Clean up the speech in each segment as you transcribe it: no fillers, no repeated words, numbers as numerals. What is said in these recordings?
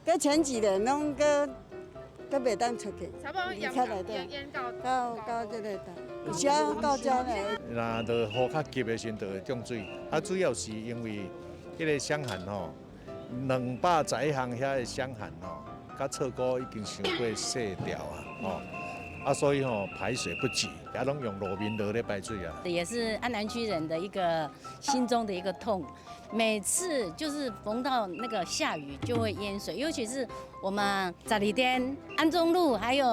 佮前几年拢佮袂当出去，差不多淹到这个搭，有时到遮来。若着雨较急的时阵，就会涨水。啊，主要是因为迄个箱涵吼，211项遐个箱涵吼，甲侧沟已经伤过细条啊，吼。啊，所以排水不及，也拢用路面落咧排水啊。也是安南区人的一个心中的一个痛，每次就是逢到那个下雨就会淹水，尤其是我们早里店、安中路还有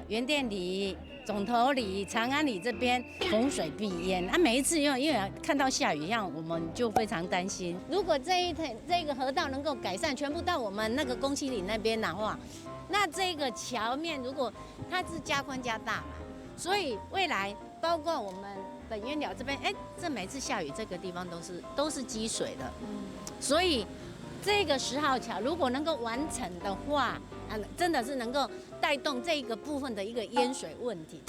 原店里、总头里、长安里这边逢水必淹啊。每一次因为看到下雨一样，我们就非常担心。如果这个河道能够改善，全部到我们那个宫崎里那边的话，那这个桥面如果它是加宽加大嘛，所以未来包括我们本渊寮这边，这每次下雨这个地方都是积水的，所以这个10号桥如果能够完成的话，真的是能够带动这个部分的一个淹水问题。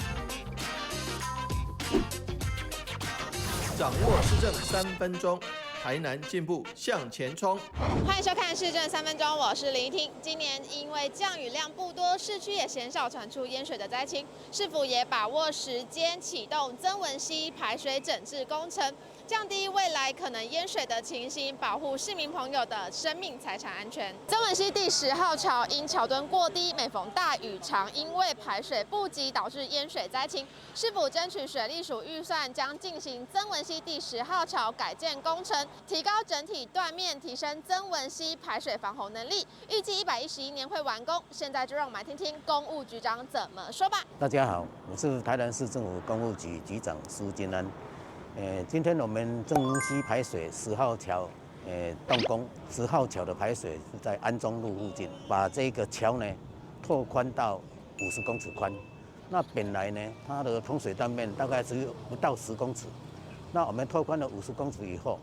掌握市政3分钟，台南进步向前冲。欢迎收看《市政3分钟》，我是林依婷。今年因为降雨量不多，市区也鲜少传出淹水的灾情，市府也把握时间启动曾文溪排水整治工程，降低未来可能淹水的情形，保护市民朋友的生命财产安全。曾文溪第10号桥因桥墩过低，每逢大雨常因为排水不及导致淹水灾情，市府争取水利署预算，将进行曾文溪第10号桥改建工程，提高整体断面，提升曾文溪排水防洪能力，预计111年会完工。现在就让我们来听听公务局长怎么说吧。大家好，我是台南市政府公务局局长苏金安。今天我们曾文溪排水10号桥，动工。10号桥的排水是在安中路附近，把这个桥呢拓宽到50公尺宽。那本来呢，它的通水断面大概只有不到10公尺。那我们拓宽了50公尺以后，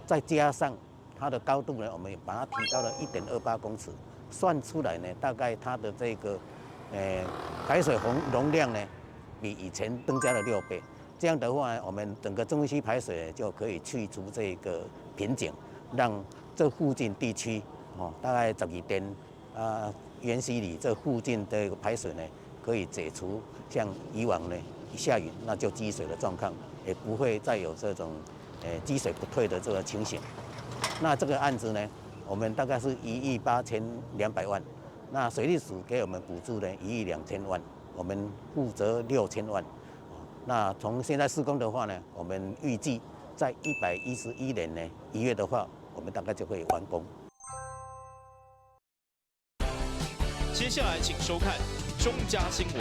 再加上它的高度呢，我们把它提高了1.28公尺，算出来呢，大概它的这个排水容量呢，比以前增加了6倍。这样的话，我们整个曾文溪排水就可以去除这个瓶颈，让这附近地区大概12店元溪里这附近的排水呢，可以解除像以往呢一下雨那就积水的状况，也不会再有这种积水不退的这个情形。那这个案子呢，我们大概是1亿8200万，那水利署给我们补助呢1亿2000万，我们负责6000万。那从现在施工的话呢，我们预计在111年呢1月的话，我们大概就会完工。接下来请收看中嘉新闻。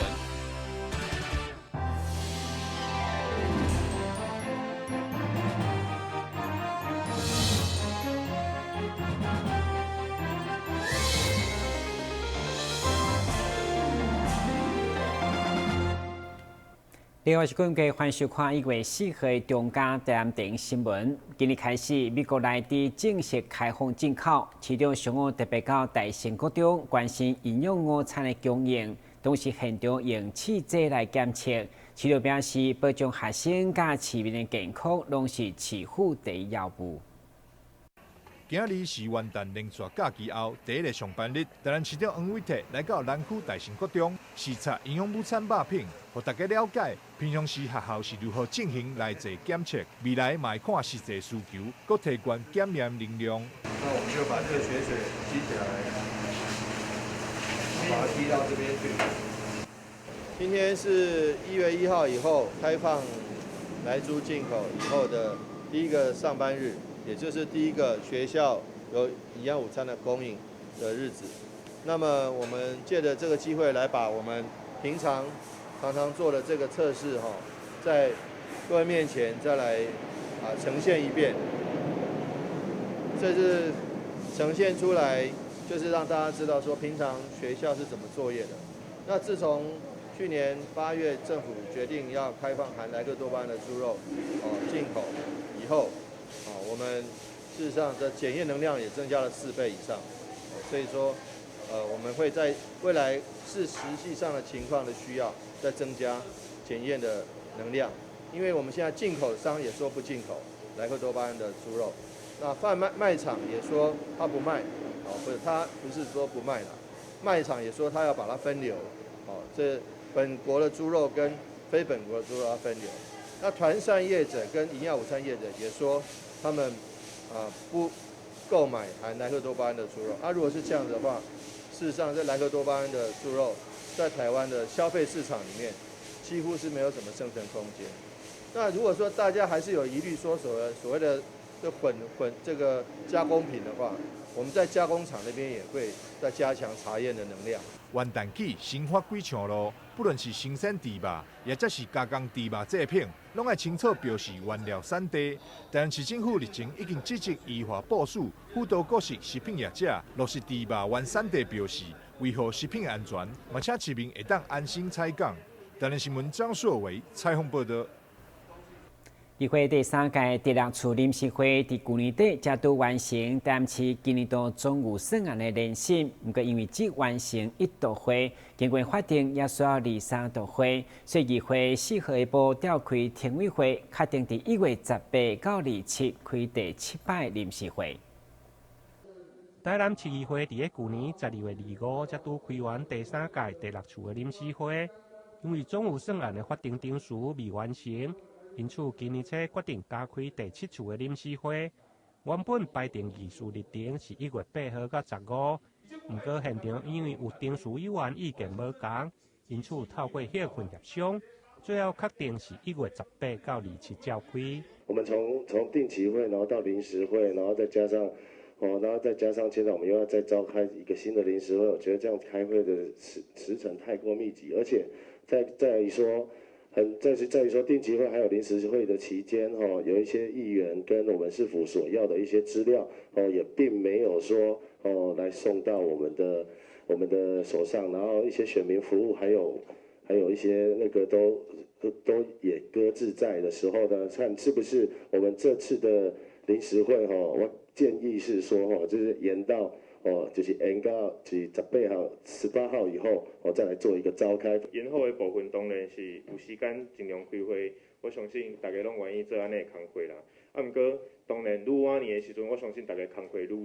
另外是各位欢迎收看1月4号的中嘉台南电影新闻。今日开始，美国内地正式开放进口，市场上午特别到大成国中关心营养午餐的供应，同时现场用试剂来检测。市场表示，保障学生甲市民的健康，拢是市府第一要务。今日是元旦连续假期后第一个上班日，台南市长黄伟哲来到南区大成国中视察营养午餐肉品，让大家了解平常时学校是如何进行来做检测，未来嘛会看实际需求，搁提悬检验能量。那我们就把这个血水吸起来，把它滴到这边去。今天是1月1号以后开放来猪进口以后的第一个上班日。也就是第一个学校有营养午餐的供应的日子，那么我们借着这个机会来把我们平常做的这个测试在各位面前再来呈现一遍。这是呈现出来，就是让大家知道说平常学校是怎么作业的。那自从去年8月政府决定要开放含莱克多巴胺的猪肉进口以后。我们事实上的检验能量也增加了4倍以上，所以说，我们会在未来是实际上的情况的需要，再增加检验的能量。因为我们现在进口商也说不进口莱克多巴胺的猪肉，那贩卖场也说他不卖不是，他不是说不卖了，卖场也说他要把它分流，这本国的猪肉跟非本国的猪肉要分流。那团膳业者跟营养午餐业者也说，他们不购买含莱克多巴胺的猪肉。如果是这样子的话，事实上这莱克多巴胺的猪肉在台湾的消费市场里面，几乎是没有什么生存空间。那如果说大家还是有疑虑，说所谓的这个加工品的话，我们在加工厂那边也会再加强查验的能量。元旦起新发几项路，不论是生产猪肉，也则是加工猪肉制品，拢要清楚标示原料产地。台南市政府日前已经积极依法部署，辅导各式食品业者落实猪肉原产地标示，维护食品安全，而且市民会当安心采购。台南新闻张硕伟采访报道。议会第3届第6次临时会伫去年底才拄完成，但是今年度总有算案的遴审，不过因为只完成1度会，经过法定也需要2、3度会，所以议会4号下晡召开听委会，确定伫1月18到27开第7摆临时会。台南市议会伫去年12月25才拄开完第3届第6次的临时会，因为总有算案的法定程序未完成。因此，今年决定加开第7次的临时会。原本排定议事日程是1月8号到15，不过现场因为有程序委员意见无同，因此透过协困协商，最后确定是1月18到27召开。我们从定期会，然后到临时会，然后再加上现在我们又要再召开一个新的临时会，我觉得这样开会的时程太过密集，而且在于说。在于说定期会还有临时会的期间，有一些议员跟我们市府所要的一些资料，也并没有说来送到我们的手上，然后一些选民服务还有一些那个都也搁置在的时候呢，看是不是我们这次的临时会我建议是说就是延到。就是延到是18号、18号以后，再来做一个召开。延后的部分当然是有时间尽量开会，我相信大家拢愿意做安尼的工作啦。不过当然愈晚年的时阵，我相信大家工作愈多，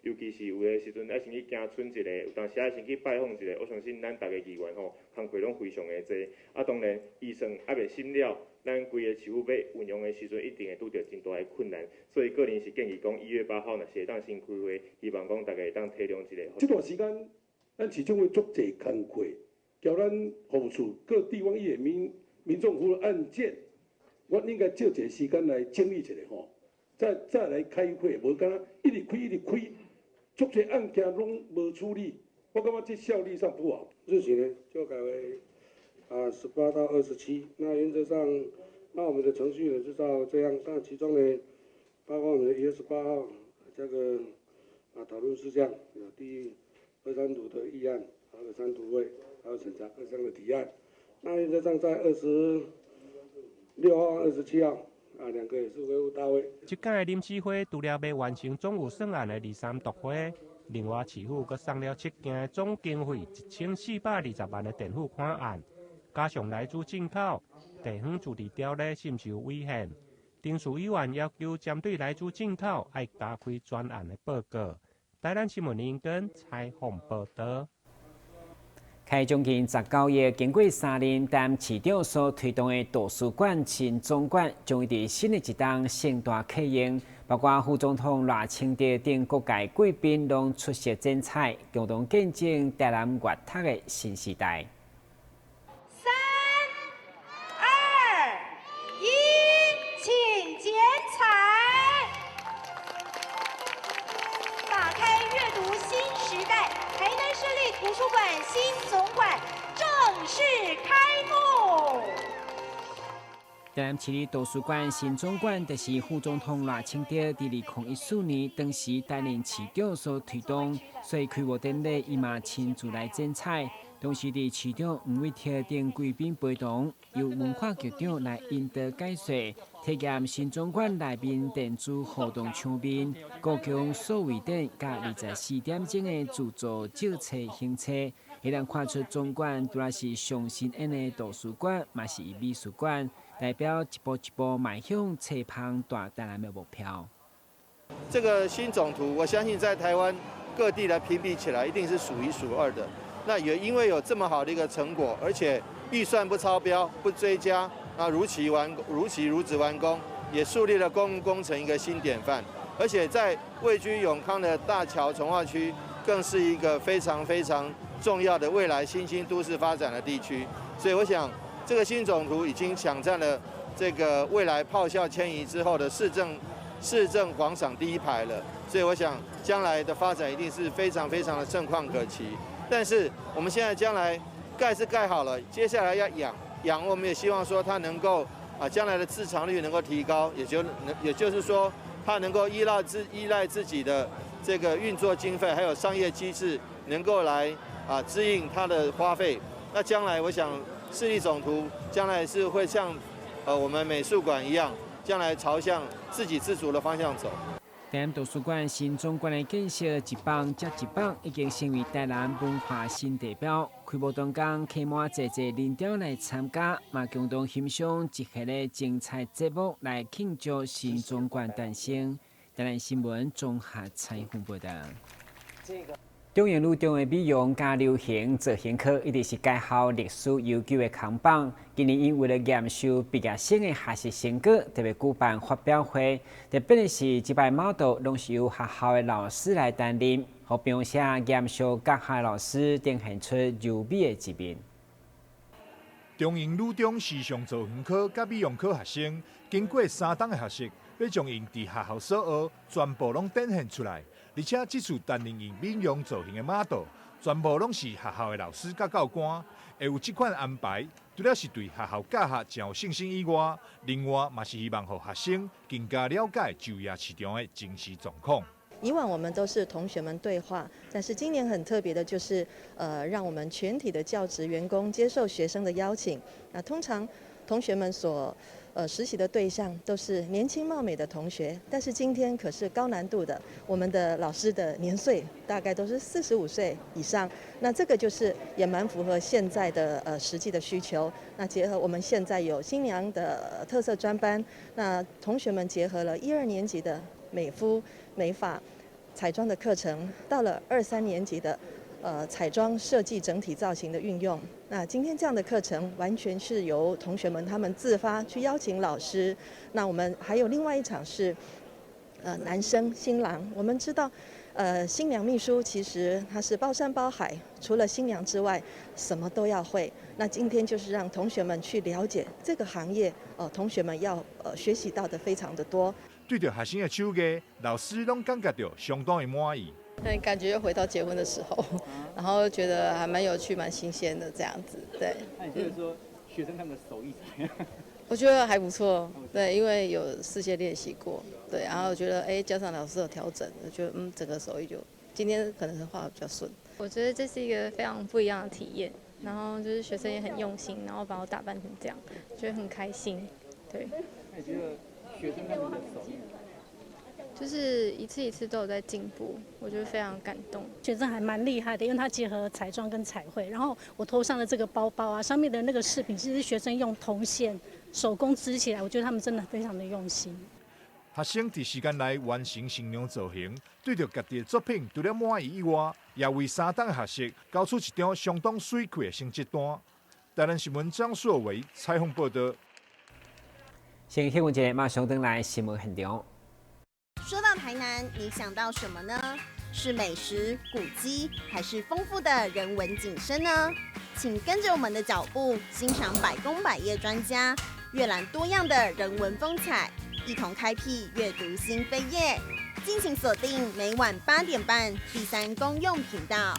尤其是有的时阵爱先去行村一个，有当时爱先去拜访一个，我相信咱大家议员工作拢非常的多。当然预算还未审了。咱规个市府要运用的时阵，一定会拄到真大的困难，所以个人是建议讲1月8号若是会当先开会，希望讲大家会当体谅一下。这段时间，咱市政府足侪工作，叫咱服务各地方议员民众服务案件，我应该借一个时间来整理一下再来开会，无干一直开，足侪案件拢无处理，我感觉这效率上不好。日期呢，就改为。18到27，那原则上，那我们的程序呢就照这样。那其中呢，包括我们的1月18号这个讨论事项，有第2、3读的议案，还有3读会，还有审查各项的提案。那原则上在26号、27号2个也是会务到位。这届的临时会除了要完成总有算案的2、3读会，另外市府阁送了7件总经费1420万的电付款案。加上来自进口地方自治条例深受违宪，程序委员要求针对来自进口要加开专案的报告。台南新闻林根采访报道。开将近19页，经过3年，但市长所推动的图书馆新总馆将会伫新的一档盛大启用，包括副总统赖清德等各界贵宾拢出席剪彩，共同见证台南阅读的新时代。图书馆新总馆正式开幕。台南市立图书馆新总馆，就是副总统赖清德伫2014年当时担任市长所推动，所以开幕典礼伊嘛亲自来剪彩。同时，伫市长吴伟贴等贵宾陪同，由文化局长来引导解说，体验新总馆内面电子互动墙面、高强数位等，甲24点钟的自助借册行车，会让看出总馆除了是上新颖的图书馆，嘛是美术馆，代表一步一步迈向册旁大台南的目标。这个新总图，我相信在台湾各地来评比起来，一定是数一数二的。那也因为有这么好的一个成果，而且预算不超标、不追加，啊如期如职完工，也树立了公共工程一个新典范。而且在位居永康的大桥从化区，更是一个非常非常重要的未来新兴都市发展的地区。所以我想，这个新总图已经抢占了这个未来炮校迁移之后的市政广场第一排了。所以我想，将来的发展一定是非常非常的盛况可期。但是我们现在将来盖是盖好了，接下来要养，我们也希望说它能够将来的自偿率能够提高，也就是说它能够依赖自己的这个运作经费，还有商业机制，能够来支应它的花费。那将来我想市立总图将来是会像我们美术馆一样，将来朝向自给自足的方向走。台南图书馆新总馆的建设一棒接一棒，已经成为台南文化新地标。开幕当天，客满济人潮来参加，嘛共同欣赏一系列精彩节目来庆祝新总馆诞生。台南新闻综合采访报道。中原路中的美容加流行造型科一直是该校历史悠久的扛棒。今年因为了验收毕业生的学习成果，特别举办发表会。特别的是，这摆 model 拢是由学校的老师来担任，和并且验收各校老师呈现出优美的一面。中原路中时尚造型科甲美容科学生，经过3档的学习，要将因伫学校所学全部拢展现出来。而且这次担任因美容造型的 model， 全部拢是学校的老师甲教官。会有这款安排，除了是对学校教学真有信心以外，另外嘛是希望让学生更加了解就业市场的真实状况。以往我们都是同学们对话，但是今年很特别的就是，让我们全体的教职员工接受学生的邀请。那通常同学们所实习的对象都是年轻貌美的同学，但是今天可是高难度的，我们的老师的年岁大概都是45岁以上，那这个就是也蛮符合现在的实际的需求。那结合我们现在有新娘的特色专班，那同学们结合了1、2年级的美肤、美发、彩妆的课程，到了2、3年级的彩妆设计整体造型的运用。那今天这样的课程完全是由同学们他们自发去邀请老师。那我们还有另外一场是男生新郎。我们知道新娘秘书其实她是包山包海，除了新娘之外什么都要会。那今天就是让同学们去了解这个行业，同学们要学习到的非常的多。对着学生的手艺，老师拢感觉到相当的满意。感觉又回到结婚的时候，然后觉得还蛮有趣、蛮新鲜的这样子。对。那你觉得说学生他们的手艺怎么样？我觉得还不错，对，因为有事先练习过，对，然后觉得加上老师有调整，我觉得整个手艺就今天可能是画得比较顺。我觉得这是一个非常不一样的体验，然后就是学生也很用心，然后把我打扮成这样，觉得很开心。对。那你觉得学生他们的手艺？就是一次一次都有在进步，我觉得非常感动。学生还蛮厉害的，因为他结合彩妆跟彩绘，然后我头上的这个包包啊，上面的那个饰品，其实是学生用铜线手工织起来，我觉得他们真的非常的用心。学生在时间内完成新娘造型，对着家己的作品除了满意以外，也为3档学习交出一张相当水气的成绩单。台南新闻张硕伟采访报道。先新闻节马上登来新闻现场。说到台南，你想到什么呢？是美食、古迹，还是丰富的人文景深呢？请跟着我们的脚步，欣赏百工百业专家阅览多样的人文风采，一同开辟阅读新飞页。敬请锁定每晚8点半第3公用频道。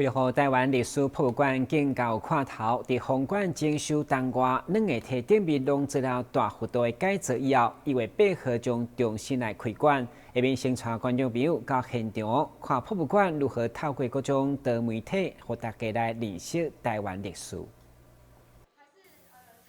为了让台湾历史博物馆更加有看头，在封馆征收当外2个体顶面拢做了大幅度的改造以后，1月8号将重新来开馆，下面先带观众朋友到现场看博物馆如何透过各种多媒体，和大家来认识台湾历史。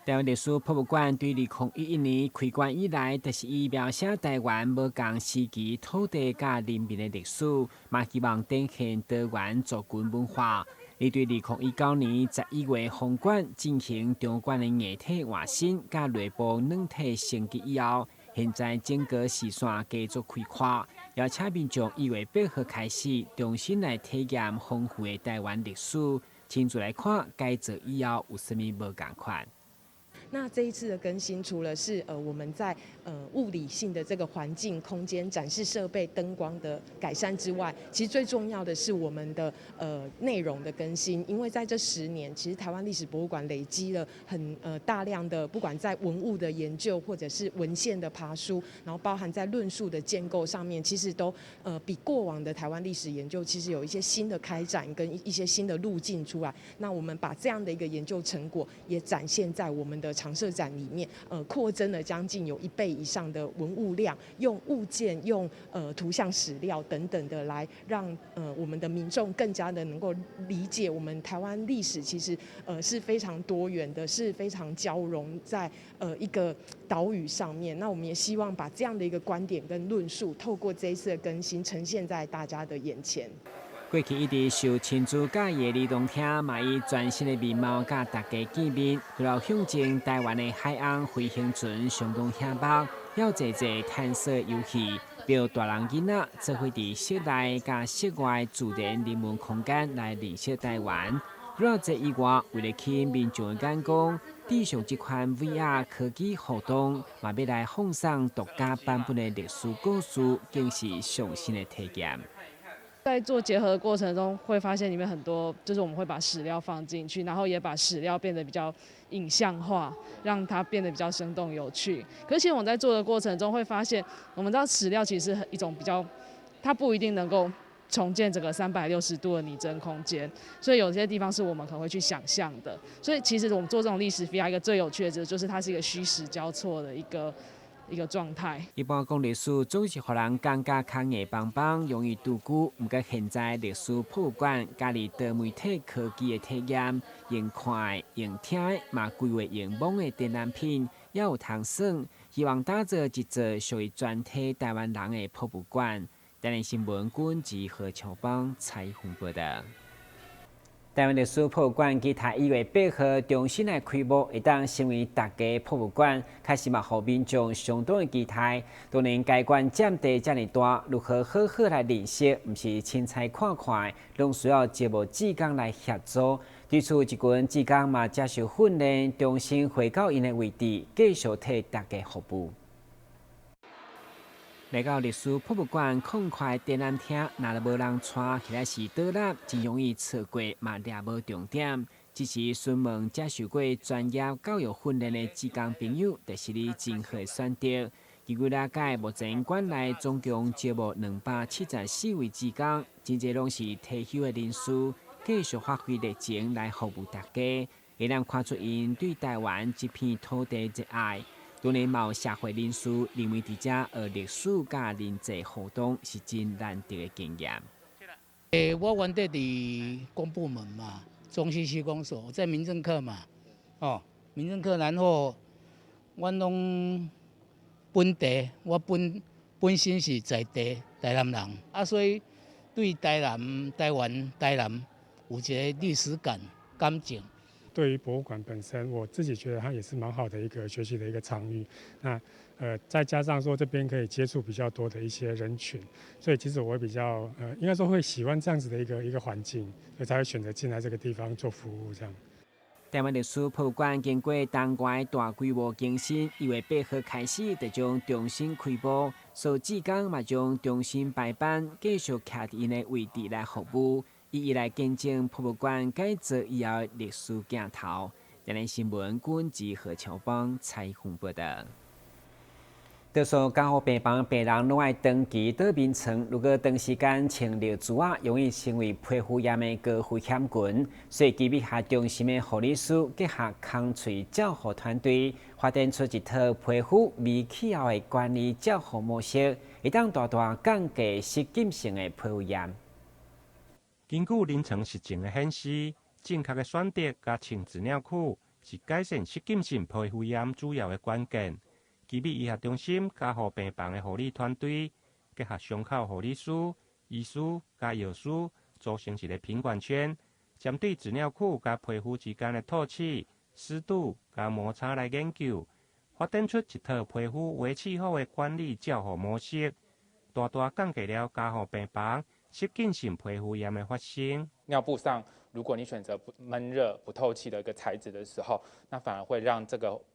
台湾历史博物馆对2011年开馆以来，就是以描写台湾无同时期土地甲人民的历史，嘛希望展现多元族群文化。而对2019年11月封馆进行场馆的硬体换新甲内部软体升级以后，现在整个视线继续开阔，邀请民众1月8号开始重新来体验丰富的台湾历史，亲自来看改造以后有甚物无同款。那这一次的更新，除了是我们在物理性的这个环境空间展示设备、灯光的改善之外，其实最重要的是我们的内容的更新。因为在这10年，其实台湾历史博物馆累积了很大量的，不管在文物的研究或者是文献的爬书，然后包含在论述的建构上面，其实都比过往的台湾历史研究其实有一些新的开展跟一些新的路径出来。那我们把这样的一个研究成果也展现在我们的常设展里面，扩增了将近有1倍以上的文物量，用物件、用图像史料等等的来让我们的民众更加的能够理解我们台湾历史其实是非常多元的，是非常交融在一个岛屿上面。那我们也希望把这样的一个观点跟论述，透过这一次的更新，呈现在大家的眼前。过去一直受亲自介意的儿童厅，嘛以全新的面貌甲大家见面，为了象征台湾的海岸飞行船相当险迫，要侪探索游戏，标大人囡仔做伙伫室内甲室外自然人文空间来认识台湾。除了这以外，为了吸引民众的眼光，致上这款 VR 科技活动，嘛要来放送独家版本的历史故事，更是上新的体验。在做结合的过程中，会发现里面很多，就是我们会把史料放进去，然后也把史料变得比较影像化，让它变得比较生动有趣。可是其实我们在做的过程中会发现，我们知道史料其实是一种比较，它不一定能够重建整个360度的拟真空间，所以有些地方是我们可能会去想象的。所以其实我们做这种历史 VR 一个最有趣的就是它是一个虚实交错的一个状态。一般讲历史总是互人感觉较硬邦邦，容易拄久。不过现在历史博物馆加入多媒体科技的体验，用看的、用听的，嘛规划用网的展览品，也有通耍。希望打造一座属于全体台湾人的博物馆。台南新闻军及何乔邦采访报道。台湾历史博物馆期待1月8号重新来开幕，会当成为大家博物馆，开始嘛，互民众相当的期待。当然，该馆占地这么大，如何好好来认识，唔是凊彩看看，拢需要节目志工来协助。对此，一群志工嘛接受训练，重新回到因的位置，继续替大家服务。来到历史博物馆空快展览厅，若无人带，起来是倒立，真容易错过，嘛抓无重点。只是询问接受过专业教育训练的志工朋友，就是你真好的选择。据了解，目前馆内总共招募274位志工，真侪拢是退休的人士，继续发挥热情来服务大家，会让看出因对台湾这片土地热爱。当然，有社会人士认为，伫遮学历史甲人际互动是真难得的经验。我原底伫公部门嘛，中西区公所，在民政课嘛，民政课，然后我拢本地，我本身是在地台南人，所以对台南有一个历史感情。对于博物馆本身，我自己觉得它也是蛮好的一个学习的一个场域。那再加上说这边可以接触比较多的一些人群，所以其实我会比较应该说会喜欢这样子的一个环境，所以才会选择进来这个地方做服务这样。台湾历史博物馆经过当外大规模更新，1月8号开始就将重新开幕，所志工嘛将重新排班，继续徛伫因的位置来服务。一来见证博物馆改造以后历史镜头。台南新闻军及何乔邦采访报道。就说刚好病房病人拢爱长期倒眠床，如果长时间穿尿珠啊，容易成为皮肤炎的高危险群。所以，基比下中心的护理师结合空喙照护团队，发展出一套皮肤微气候的管理照护模式，会当大大降低失禁性的皮肤炎。根据临床实证的显示，正确的选择加穿纸尿裤是改善失禁性皮肤炎主要的关键。基比医学中心加护病房的护理团队，结合伤口护理师、医师加药师，组成一个品管圈，针对纸尿裤加皮肤之间的透气、湿度加摩擦来研究，发展出一套皮肤微气候的管理照护模式，大大降低了加护病房失禁性皮肤炎的发生。尿布上，如果你选择闷热不透气的一个材质的时候，那反而会让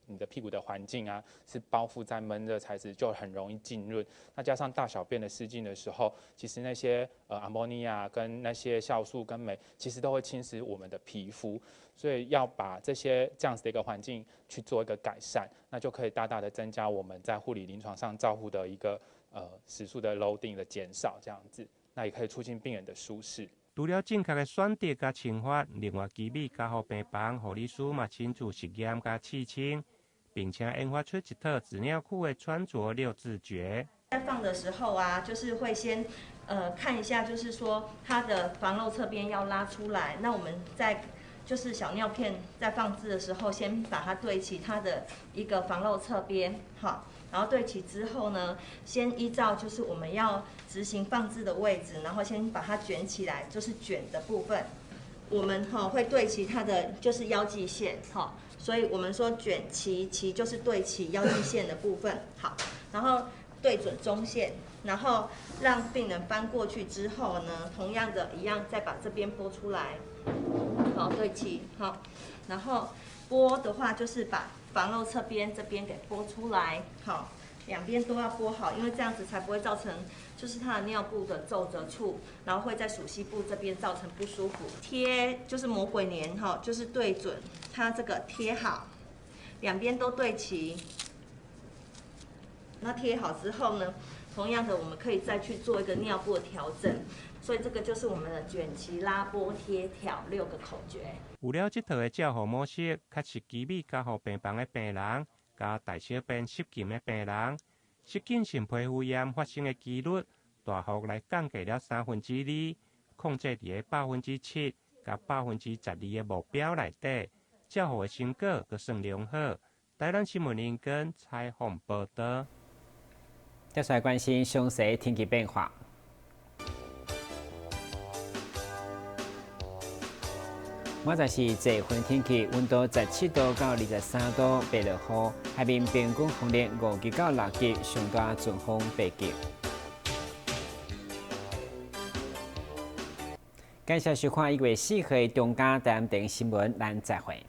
你的屁股的环境啊是包覆在闷热材质，就很容易浸润。那加上大小便的失禁的时候，其实那些阿莫尼亚跟那些酵素跟镁，其实都会侵蚀我们的皮肤。所以要把这样子的一个环境去做一个改善，那就可以大大的增加我们在护理临床上照护的一个时数的 loading 的减少，这样子，那也可以促进病人的舒适。除了正确的选择加清法，另外基比加护病房护理师嘛亲自实验加试清，并且研发出一套纸尿裤的穿着6字诀。在放的时候啊，就是会先看一下，就是说它的防漏侧边要拉出来。那我们在就是小尿片在放置的时候，先把它对齐它的一个防漏侧边，好。然后对齐之后呢，先依照就是我们要执行放置的位置，然后先把它卷起来，就是卷的部分，我们会对齐它的就是腰际线，所以我们说卷齐就是对齐腰际线的部分，好，然后对准中线，然后让病人翻过去之后呢，同样的一样再把这边拨出来，好对齐，好，然后拨的话就是把防漏侧边这边给拨出来，好，两边都要拨好，因为这样子才不会造成就是它的尿布的皱褶处，然后会在属膝部这边造成不舒服。贴就是魔鬼黏哈，就是对准它这个贴好，两边都对齐。那贴好之后呢，同样的我们可以再去做一个尿布的调整。所以这个就是我们的卷齐拉拨贴挑6个口诀。有了这套的照护模式，确实基比加护病房的病人，加大小便失禁的病人，失禁性皮肤炎发生的几率大幅来降低了2/3，控制伫个7%甲12%的目标内底，照护的成果都算良好。台南新闻林根采访报道。接下来关心详细天气变化。明仔是这份天气，温度17度到23度，白落雨，海面平均风力5级到6级，上大阵风8级。感谢收看1月4号中嘉台南电视新闻，咱再会。